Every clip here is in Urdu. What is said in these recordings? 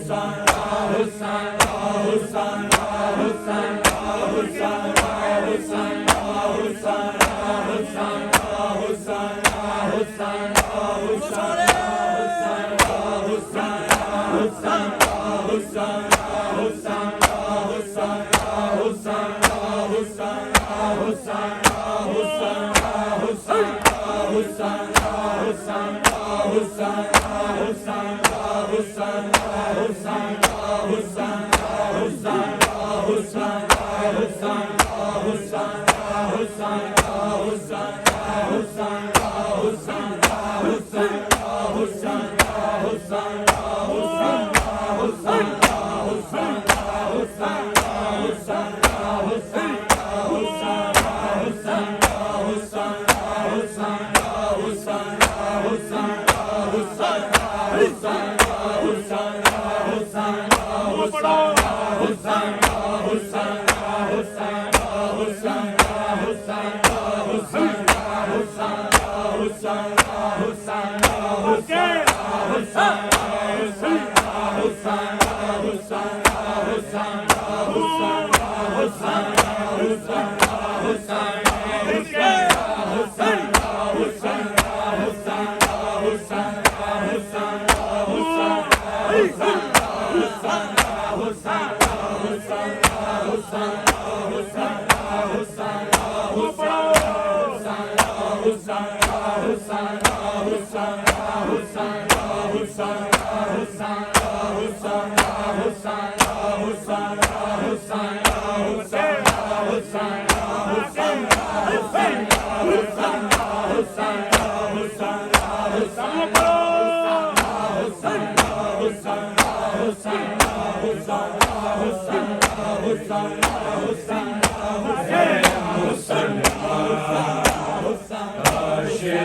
سوچا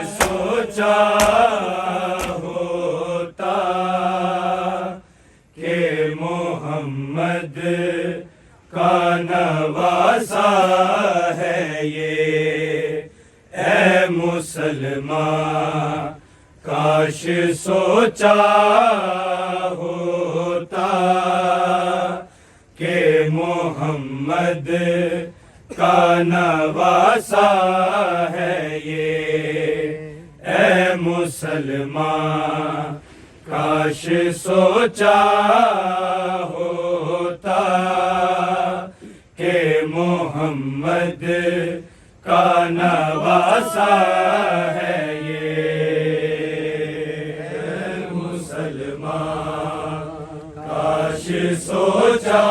ہوتا کہ محمد کا نواسا ہے یہ، اے مسلمان کاش سوچا ہوتا کہ محمد کا نواسا ہے یہ، اے مسلمان کاش سوچا ہوتا کہ محمد کا نواسا ہے یہ، اے مسلمان کاش سوچا سوچا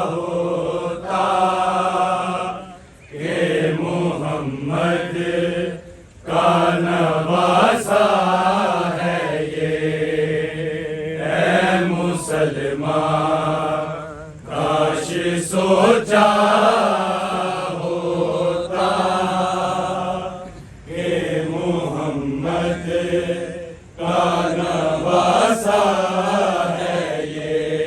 ہوتا کہ محمد کا نواسا ہے یہ، اے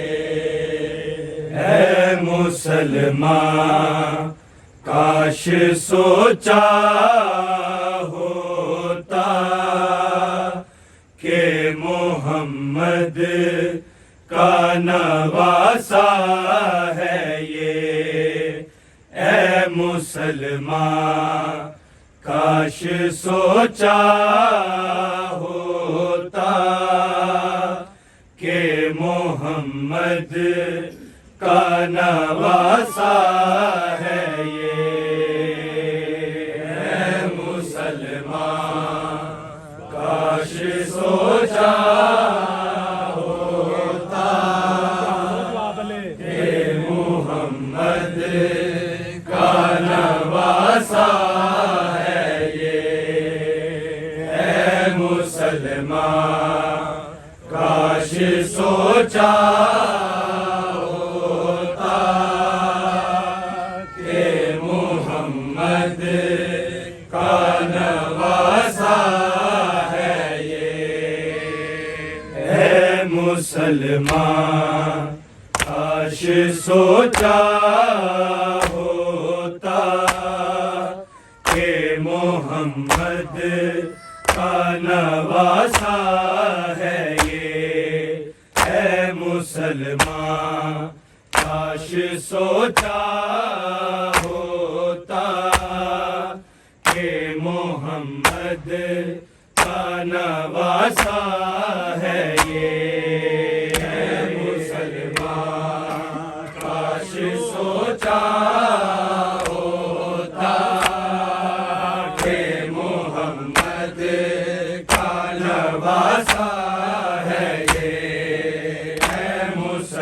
مسلمان کاش سوچا ہوتا کہ محمد کا نواسا ہے یہ، اے مسلمان کاش سوچا ہوتا کہ محمد کا نواسا ہے یہ، اے مسلمان کاش سوچا کاش سوچا ہوتا کہ محمد کا نواسا ہے یہ، اے مسلمان کاش سوچا ہوتا کہ محمد کا نواسا ہے یہ، اے مسلمان کاش سوچا ہوتا کہ محمد کا نواسا ہے یہ مسلمان کاش سوچا ہوتا کہ محمد کا نواسا ہے یہ مسلمان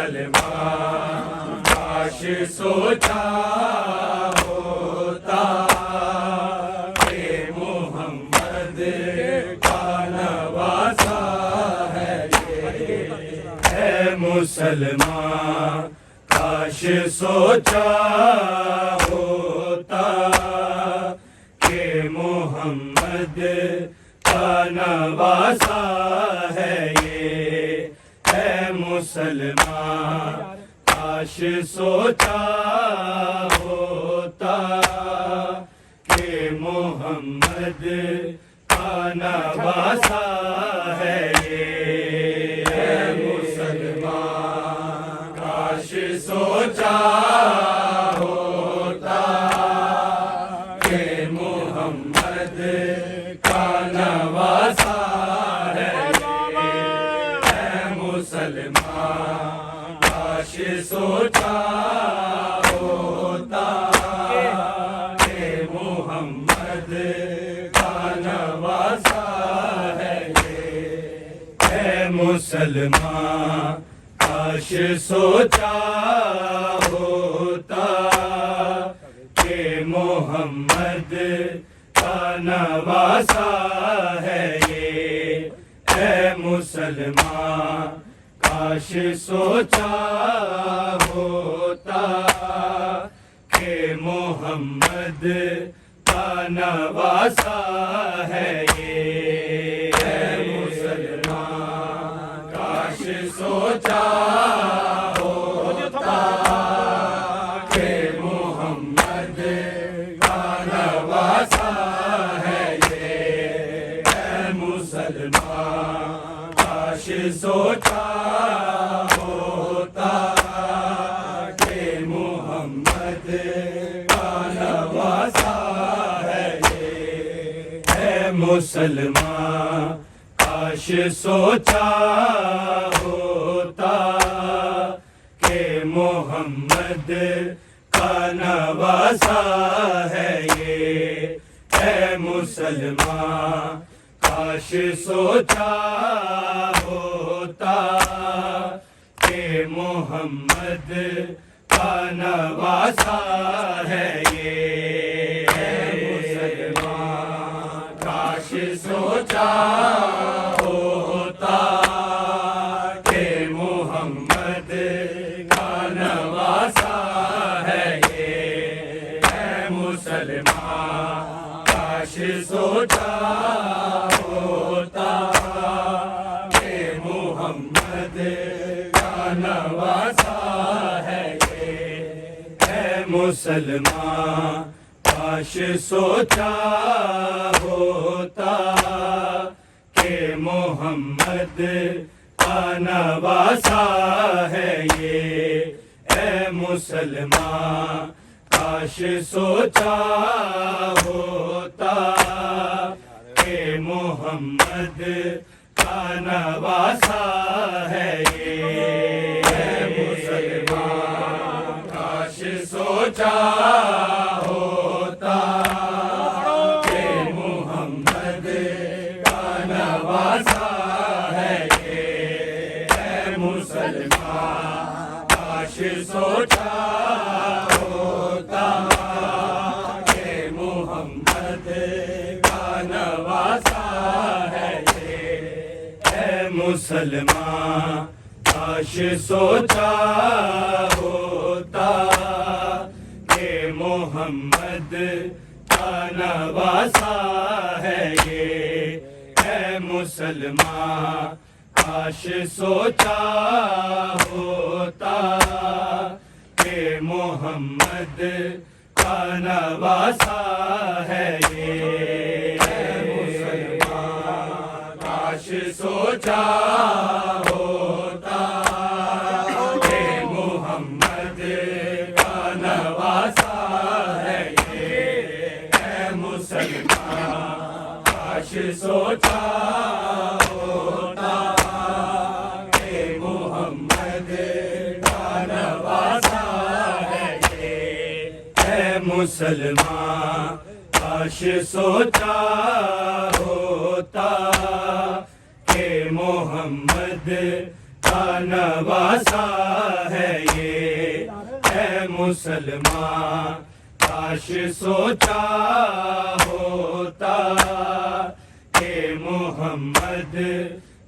کاش سوچا ہوتا کہ محمد کا نواسا ہے یہ مسلمان کاش سوچا ہوتا کہ محمد کا نواسا ہے یہ مسلمان کاش سوچا ہوتا کہ محمد کا نواسا ہے یہ مسلمان کاش سوچا ہوتا کہ محمد کا نواسا ہے یہ مسلمان کاش سوچا ہوتا کہ محمد کا نواسا ہے یہ مسلمان کاش سوچا ہوتا کہ محمد کا نواسا ہے یہ مسلمان کاش سوچا ہوتا کہ محمد کا نواسا ہے یہ مسلمان کاش سوچا ہوتا کہ محمد کا نواسا ہے یہ مسلمان کاش سوچا ہوتا کہ محمد کا نواسا ہے یہ مسلمان کاش سوچا ہوتا کہ محمد کا نواسا ہے یہ مسلمان کاش سوچا ہوتا کہ محمد کا نواسا ہے یہ مسلمان کاش سوچا ہوتا کہ محمد کا نواسا ہے یہ مسلمان کاش سوچا ہوتا کہ محمد کا نواسا ہے یہ مسلمان کاش سوچا ہوتا کہ محمد کا نواسا ہے یہ مسلمان کاش سوچا ہوتا کہ محمد کا نواسا ہے یہ مسلمان کاش سوچا ہوتا کہ محمد کا نواسا ہے یہ مسلمان کاش سوچا ہوتا کہ محمد کا نواسا ہے یہ مسلمان کاش سوچا ہوتا کہ محمد کا نواسا ہے یہ مسلمان کاش سوچا ہوتا کہ محمد کا نواسا ہے یہ مسلمان کاش سوچا ہوتا سوچا ہوتا کہ محمد کا نواسا ہے یہ، اے مسلمان کاش سوچا ہوتا کہ محمد کا نواسا ہے یہ، اے مسلمان کاش سوچا ہوتا کہ محمد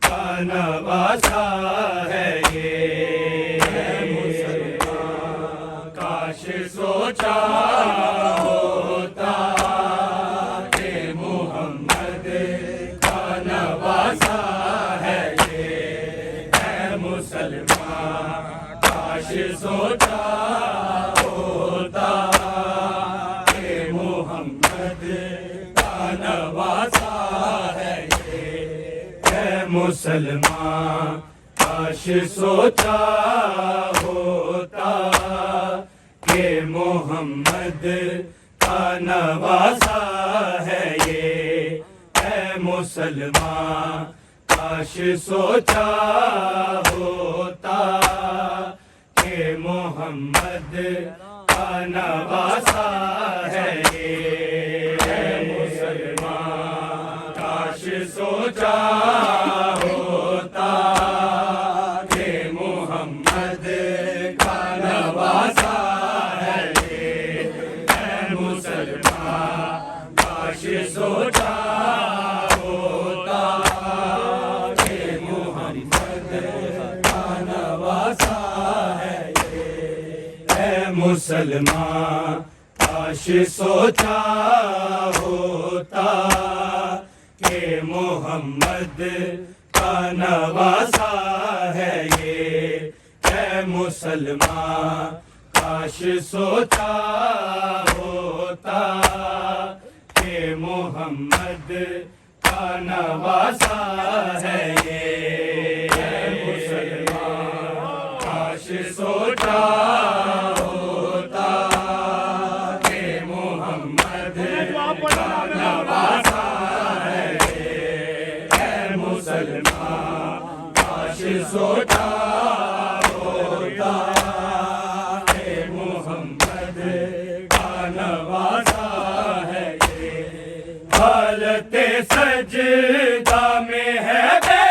کا نواسا ہے یہ، اے مسلمان کاش سوچا ہوتا کہ محمد کا نواسا ہے یہ، اے مسلمان کاش سوچا ہوتا کہ محمد کا نواسا ہے یہ، اے مسلمان کاش سوچا ہوتا کہ محمد کا نواسا ہے یہ، اے مسلمان کاش سوچا ہوتا کہ محمد کا نواسا ہے یہ، اے مسلمان کاش سوچا ہوتا کہ محمد کا نواسا ہے یہ، اے مسلمان کاش سوچا ہوتا کہ محمد کا نواسا ہے یہ، اے مسلمان کاش سوچا ہوتا کہ محمد کا نواسا ہے یہ، اے مسلمان کاش سوچا ہوتا کہ محمد کا نواسا ہے یہ، اے مسلمان کاش سوچا ہوتا کہ محمد کا نواسا ہے یہ، اے مسلمان کاش سوچا ہوتا کہ محمد کا نواسا ہے یہ، حالت سجدہ میں ہے بے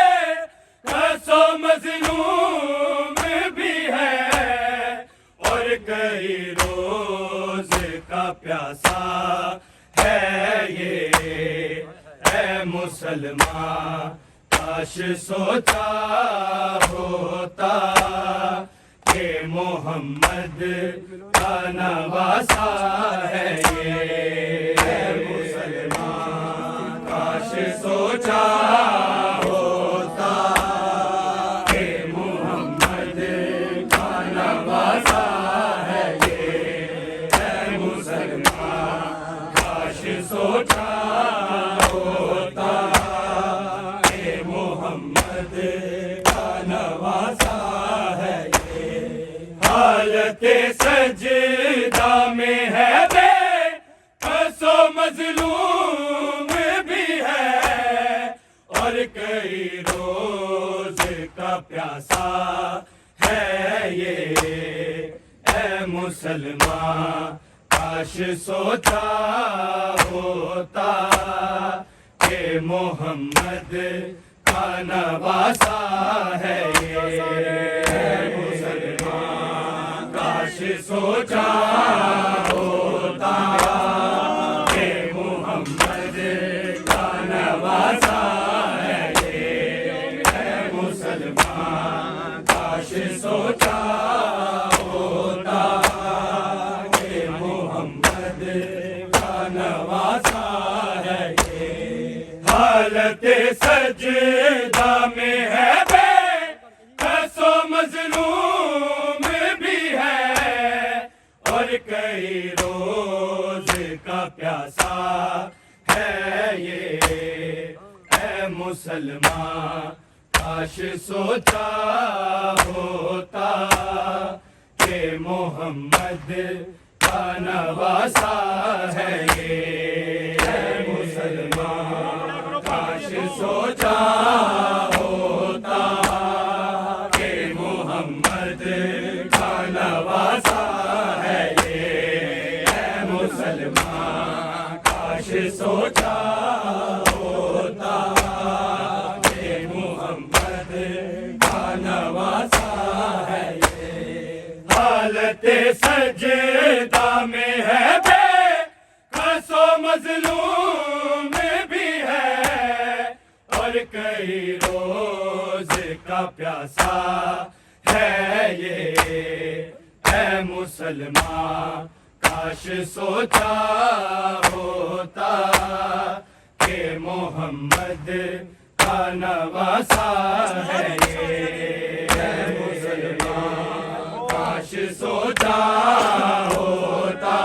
کس و مظلوم بھی ہے، اور کئی روز کا پیاسا ہے یہ، اے مسلمان کاش سوچا ہوتا کہ محمد کا نواسا ہے یہ، اے مسلمان کاش سوچا ہوتا کہ محمد کا نواسا ہے یہ، اے مسلمان کاش سوچا ہوتا کہ محمد کا نواسا ہے یہ، حالت سجدہ میں ہے بے کس و مظلوم بھی ہے، اور کئی روز کا پیاسا ہے یہ، اے مسلمان کاش سوچا ہوتا کہ محمد کا نواسا ہے یہ، اے مسلمان کاش سوچا ہوتا کہ محمد کا نواسا ہے یہ، اے مسلمان کاش سوچا ہوتا کہ محمد کا نواسا ہے یہ، حالت سجدہ میں ہے بے کس و مظلوم بھی ہے، اور کئی روز کا پیاسا ہے یہ، اے مسلمان کاش سوچا ہوتا کہ محمد کا نواسا ہے یہ، اے مسلمان سوچا ہوتا کہ محمد کا نواسا ہے یہ، حالت سجدہ میں ہے بے کس و مظلوم بھی ہے، اور کئی روز کا پیاسا ہے یہ، اے مسلمان کاش سوچا ہوتا کہ محمد کا نواسا ہے یہ، اے مسلمان کاش سوچا ہوتا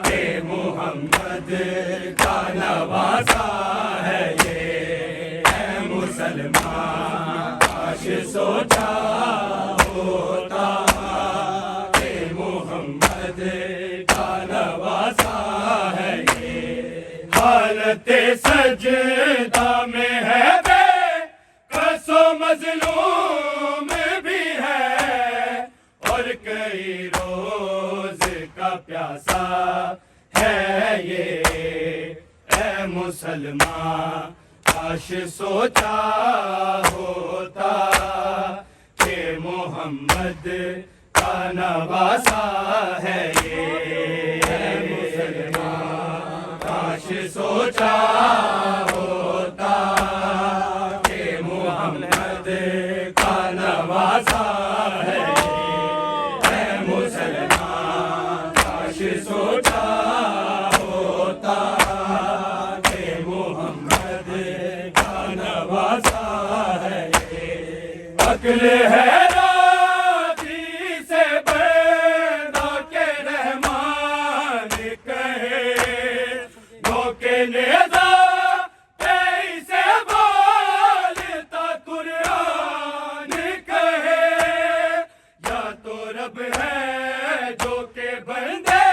کہ محمد کا نواسا ہے یہ، اے مسلمان کاش سوچا ہوتا کہ محمد کا نواسا ہے یہ، حالت سجدہ میں ہے بے کس و مظلوم بھی ہے، اور کئی روز کا پیاسا ہے یہ، اے مسلمان کاش سوچا ہوتا کہ محمد کا نواسا ہے یہ، اے مسلمان کاش سوچا ہوتا کہ محمد کا نواسا ہے یہ، اے مسلمان کاش سوچا ہوتا کہ محمد کا نواسا ہے یہ، عقل ہے راضی سے پیدا کے رحمان کہے، گو کے نیزہ سے بولتا قرآن کہے، یا تو رب ہے جو کہ بندے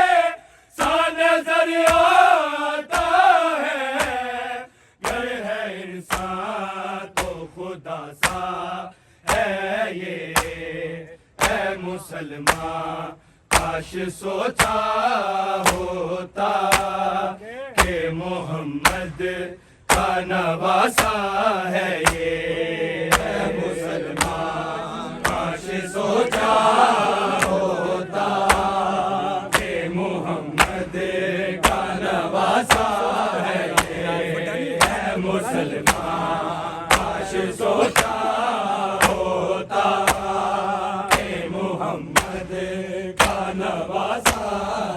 سا نظر آتا ہے، گر ہے انسان تو خدا سا ہے یہ، اے مسلمان کاش سوچا ہوتا کہ محمد کا نواسا ہے یہ، اے مسلمان کاش سوچا ہوتا کہ محمد کا نواسا ہے یہ، اے مسلمان کاش سوچا ہوتا کہ محمد کا نواسا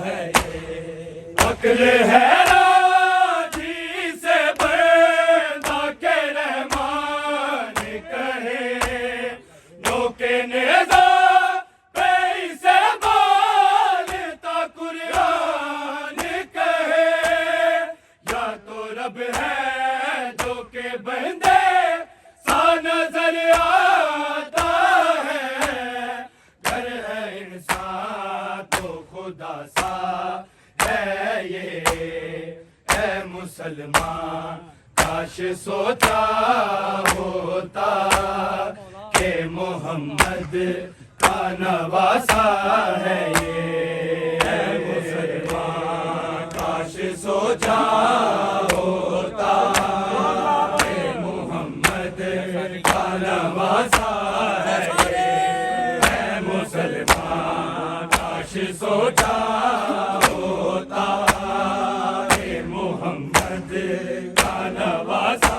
ہے یہ، عقل ہے راضی سے پیدا کے رحمان کہے، جو کہ نیزہ سے بولتا قرآن کہے، یا تو رب ہے جو کہ بندے سا نظر آتا ہے، گر ہے انسان تو خدا سا ہے یہ، اے مسلمان کاش سوچا ہوتا کہ محمد کا نواسا ہے یہ، اے مسلمان کاش سوچا ہوتا کہ محمد کا نواسا ہے یہ، اے مسلمان کاش سوچا ہوتا کہ محمد کا نواسا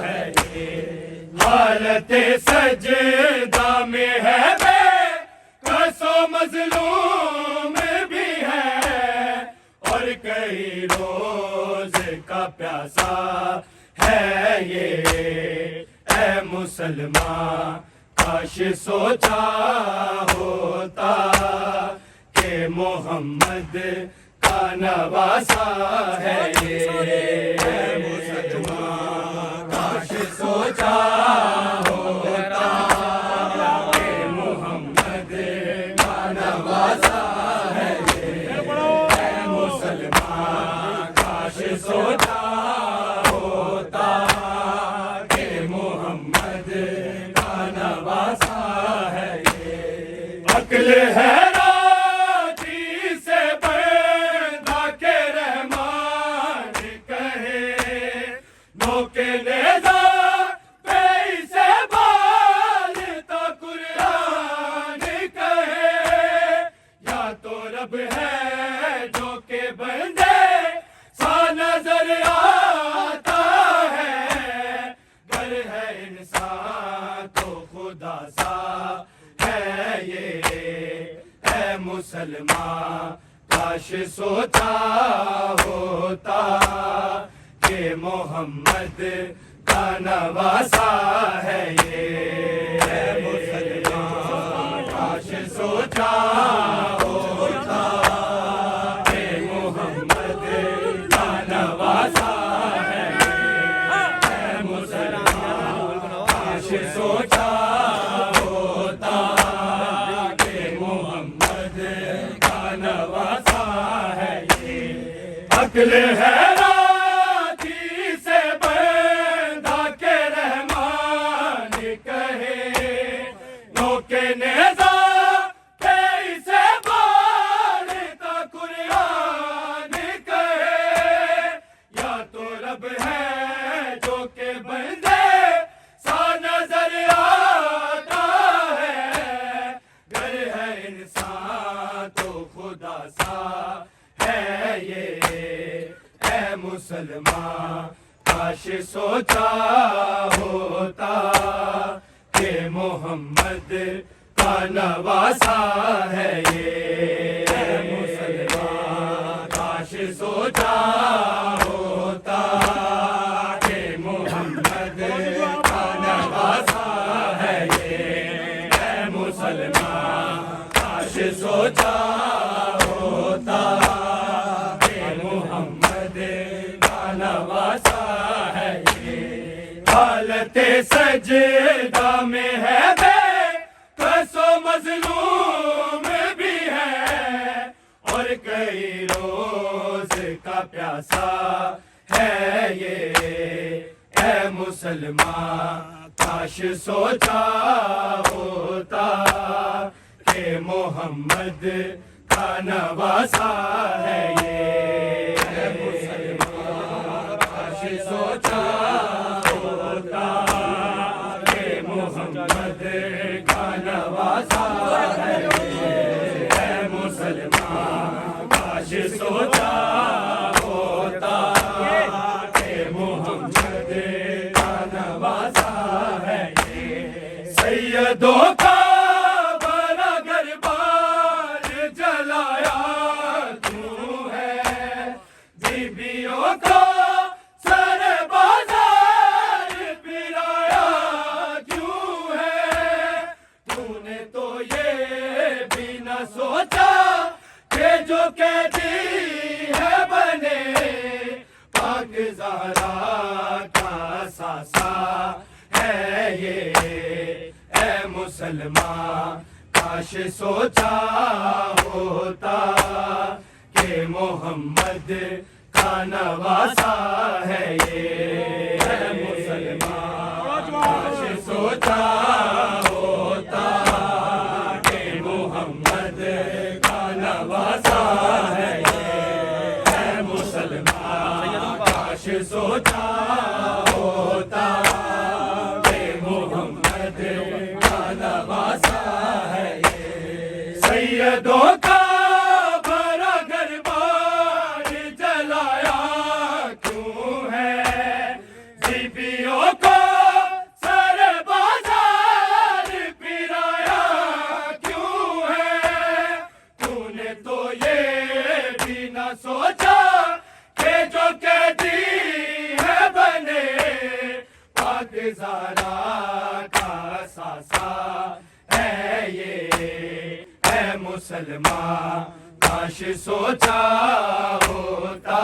ہے یہ، حالت سجدہ میں ہے بے کس و مظلوم بھی ہے، اور کئی روز کا پیاسا ہے یہ، اے مسلمان کاش سوچا ہوتا کہ محمد کا نواسا ہے یہ، اے مسلمان کاش سوچا ہوتا کہ محمد کا نواسا ہے یہ، اے مسلمان کاش سوچا ہوتا کہ محمد کا نواسا ہے یہ، عقل ہے راضی سے پیدا کے رحمان رب ہے جو کہ بندے سا نظر آتا ہے، گر ہے انسان تو خدا سا ہے یہ، اے مسلمان کاش سوچا ہوتا کہ محمد کا نواسا ہے یہ، اے مسلمان کاش سوچا ہوتا کہ محمد کا نواسا ہے یہ، اے مسلمان کاش سوچا ہوتا کہ محمد کا نواسا ہے یہ، عقل ہے مسلمان کاش سوچا ہوتا کہ محمد کا نواسا ہے یہ، اے مسلمان کاش سوچا ہوتا کہ محمد کا نواسا ہے یہ، اے مسلمان کاش سوچا ہوتا نواسا ہے یہ، حالت سجدہ میں ہے بے کس و مظلوم بھی ہے، اور کئی روز کا پیاسا ہے یہ، اے مسلمان کاش سوچا ہوتا کہ محمد کا نواسا ہے یہ، اے مسلمان سوچا ہوتا کہ محمد کا نواسا ہے یہ، اے مسلمان کاش سوچا ہوتا کہ محمد کا نواسا ہے یہ، سیدوں کا بڑا گربان جلایا کیوں ہے، بیبیوں کا سوچا کہ جو قیدی ہے بنے پاک زہرا کا ساسا ہے یہ، اے مسلمان کاش سوچا ہوتا کہ محمد کا نواسا ہے یہ، اے مسلمان کاش سوچا ہوتا ہے یہ، اے مسلمان کاش سوچا ہوتا کہ محمد کا نواسا ہے یہ، سیدوں کا بڑا گربان جلایا کیوں ہے، بیبیوں کو سوچا کہ جو قیدی ہے بنے پاک زہرا کا ساسا ہے یہ، اے مسلمان کاش سوچا ہوتا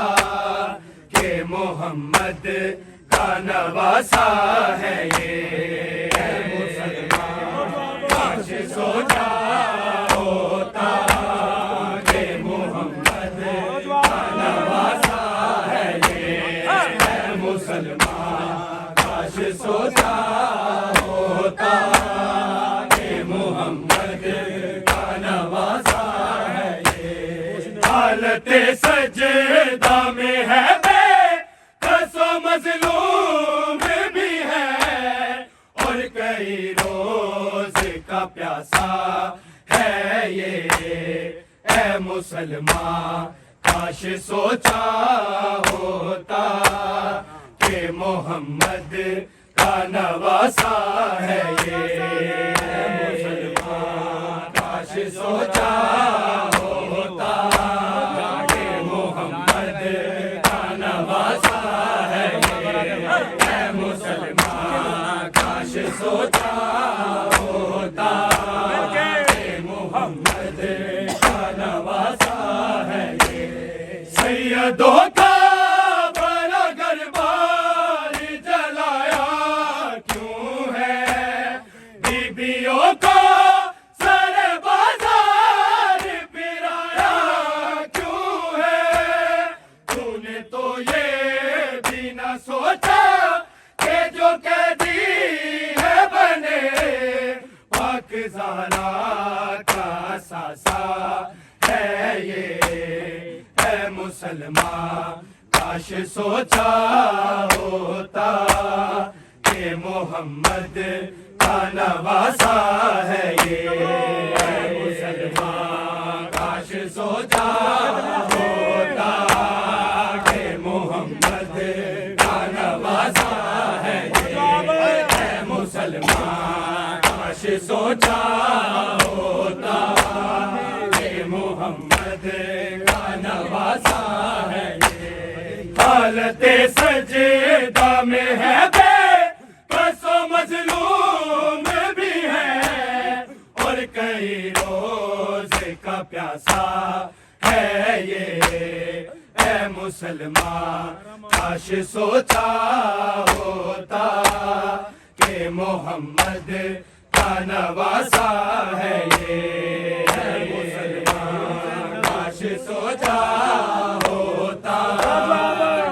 کہ محمد کا نواسا ہے یہ، اے مسلمان کاش سوچا ہوتا کہ محمد کا نواسا ہے یہ، اے مسلمان کاش سوچا ہوتا کہ محمد کا نواسا ہے یہ، حالت سجدہ میں ہے بے کس و مظلوم بھی ہے، اور کئی روز کا پیاسا ہے یہ، اے مسلمان کاش سوچا ہوتا کہ محمد کا نواسا ہے یہ، اے مسلمان کاش سوچا ہوتا کہ محمد کا نواسا ہے یہ، اے مسلمان کاش سوچا ہوتا کہ محمد کا نواسا ہے یہ، سیدوں کا بڑا گھر جلایا کیوں ہے، بیبیوں کو سر بازار پھرایا کیوں ہے، تو نے تو یہ بھی نہ سوچا کہ جو قیدی ہے بنے پاک زہرا کا ساسا ہے یہ، اے مسلمان کاش سوچا ہوتا کہ محمد کا نواسا ہے یہ، اے مسلمان کاش سوچا ہوتا کہ محمد کا نواسا ہے یہ، اے مسلمان کاش سوچا ہوتا کہ محمد کا نواسا ہے یہ، حالت سجدہ میں ہے بے کس و مظلوم بھی ہے، اور کئی روز کا پیاسا ہے یہ، اے مسلمان کاش سوچا ہوتا کہ محمد کا نواسا ہے یہ، اے مسلمان کاش سوچا ہوتا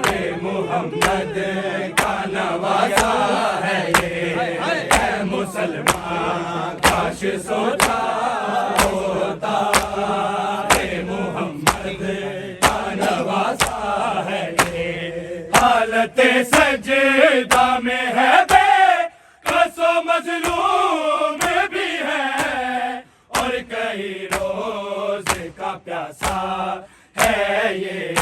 کہ محمد کا نواسا ہے یہ، اے مسلمان کاش سوچا ہوتا کہ محمد کا نواسا ہے یہ، حالت سجدہ میں ہے بے کس و مظلوم بھی ہے، اور کئی روز کا پیاسا ہے یہ،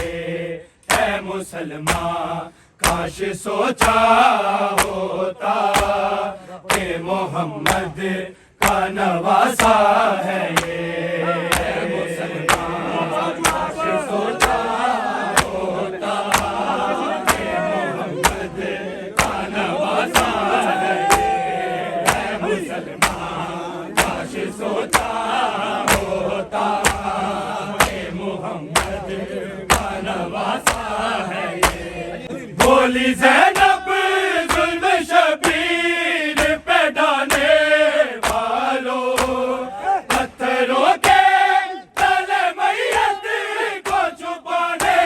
اے مسلمان کاش سوچا ہوتا کہ محمد کا نواسا ہے یہ، اے مسلمان کاش سوچا ہوتا کہ محمد کا نواسا ہے یہ، اے مسلمان کاش سوچا ہوتا کہ محمد کا نواسا ہے یہ، بولی زینب ظلم شبیر پہ ڈالنے والوں، پتھروں کے تلے میت کو چھپانے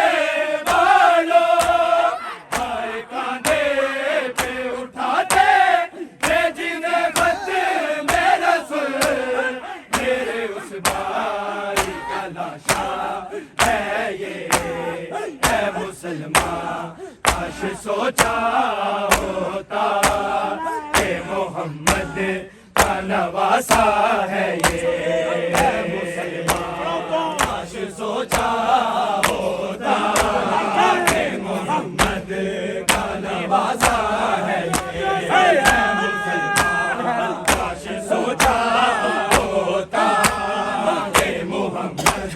والوں، ہائے کاندھے پہ اٹھاتے بھیجنے خط میرا رسول، میرے اس بھائی کا لاشا ہے یہ، اے مسلمان کاش سوچا ہوتا کہ محمد کا نواسا ہے یہ، اے مسلمان کاش سوچا ہوتا کہ محمد کا نواسا ہے یہ، اے مسلمان کاش سوچا ہوتا کہ محمد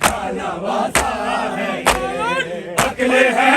کا نواسا ہے یہ، عقل ہے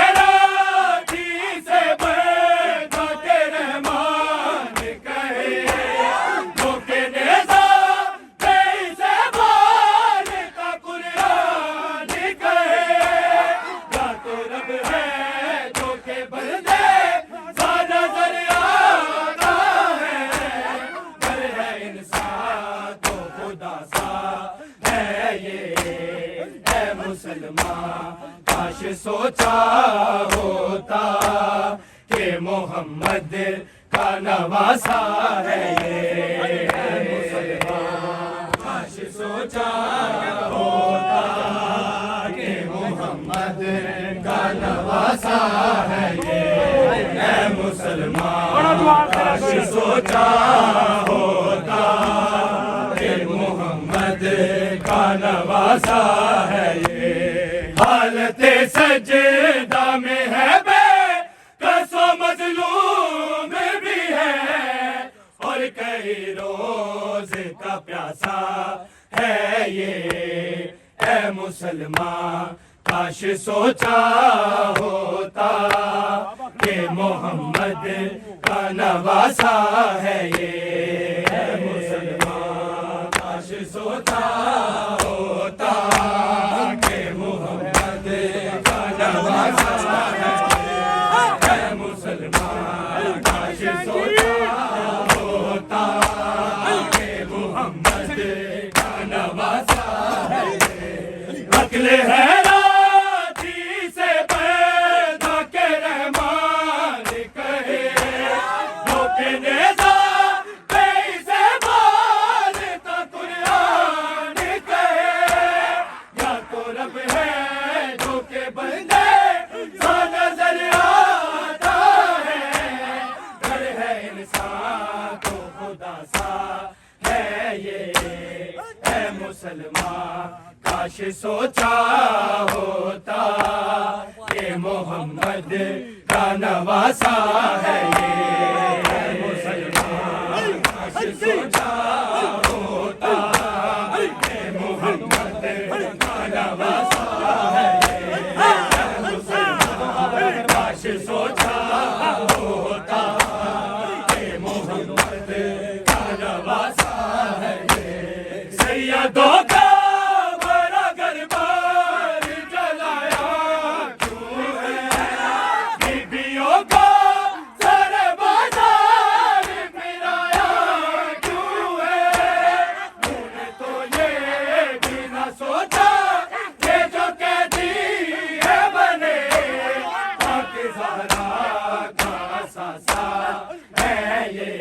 مسلمان کاش سوچا ہوتا کہ محمد کا نواسا ہے یہ، اے مسلمان کاش سوچا ہوتا کہ محمد کا نواسا ہے یہ، اے مسلمان کاش سوچا ہوتا کہ محمد کا نواسا ہے یہ، حالت سجدہ میں ہے بے کس و مظلوم بھی ہے، اور کئی روز کا پیاسا ہے یہ، اے مسلمان کاش سوچا ہوتا کہ محمد کا نواسا ہے یہ، اے مسلمان کاش سوچا ہوتا کہ محمد کا نواسا ہے یہ، اے مسلمان کاش سوچا ہوتا کہ محمد کا نواسا ہے یہ، عقل ہے مسلمان کاش سوچا ہوتا کہ محمد کا نواسا ہے یہ، مسلمان کاش سوچا ہوتا کہ محمد کا نواسا ہے یہ، مسلمان کاش سوچا ہوتا کہ محمد کا نواسا ہے یہ، سیدوں کا بڑا دربار جلایا کیوں ہے، بیبیوں کا سر بازار پھرایا کیوں ہے، تو نے تو یہ بھی نہ سوچا کہ جو قیدی ہے بنے پاک زہرا کا ساسا ہے یہ،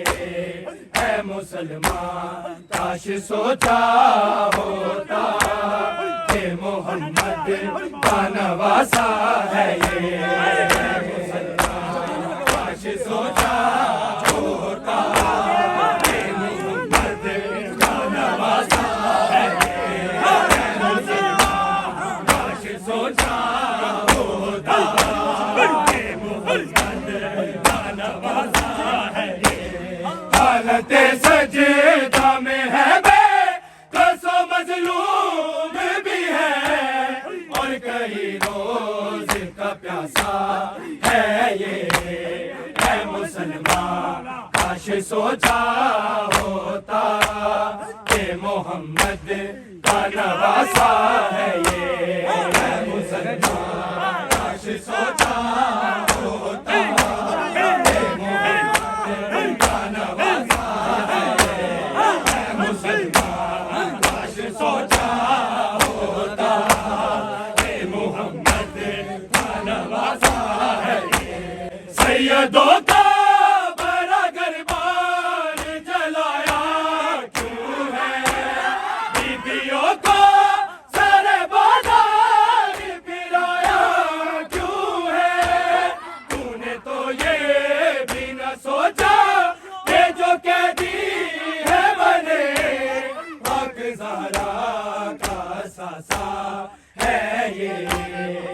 اے مسلمان کاش سوچا ہوتا کہ محمد کا نواسا ہے یہ، اے مسلمان کاش سوچا ہوتا کہ محمد کا نواسا ہے یہ، اے مسلمان کاش سوچا ہوتا کہ محمد کا نواسا ہے یہ، حالت سجدہ میں ہے بے کس و مظلوم بھی ہے، اور کئی روز کا پیاسا ہے یہ، اے مسلمان کاش سوچا ہوتا کہ محمد کا نواسا ہے یہ، اے مسلمان کاش سوچا ہوتا کہ محمد کا نواسا ہے یہ، اے مسلمان کاش سوچا ہوتا کہ محمد کا نواسا ہے یہ، سیدوں کا بڑا دربار جلایا کیوں ہے، بیبیوں کو سر بازار پھرایا کیوں ہے، تو نے تو یہ بھی نہ سوچا کہ جو قیدی ہے بنے پاک زہرا کا ساسا ہے یہ،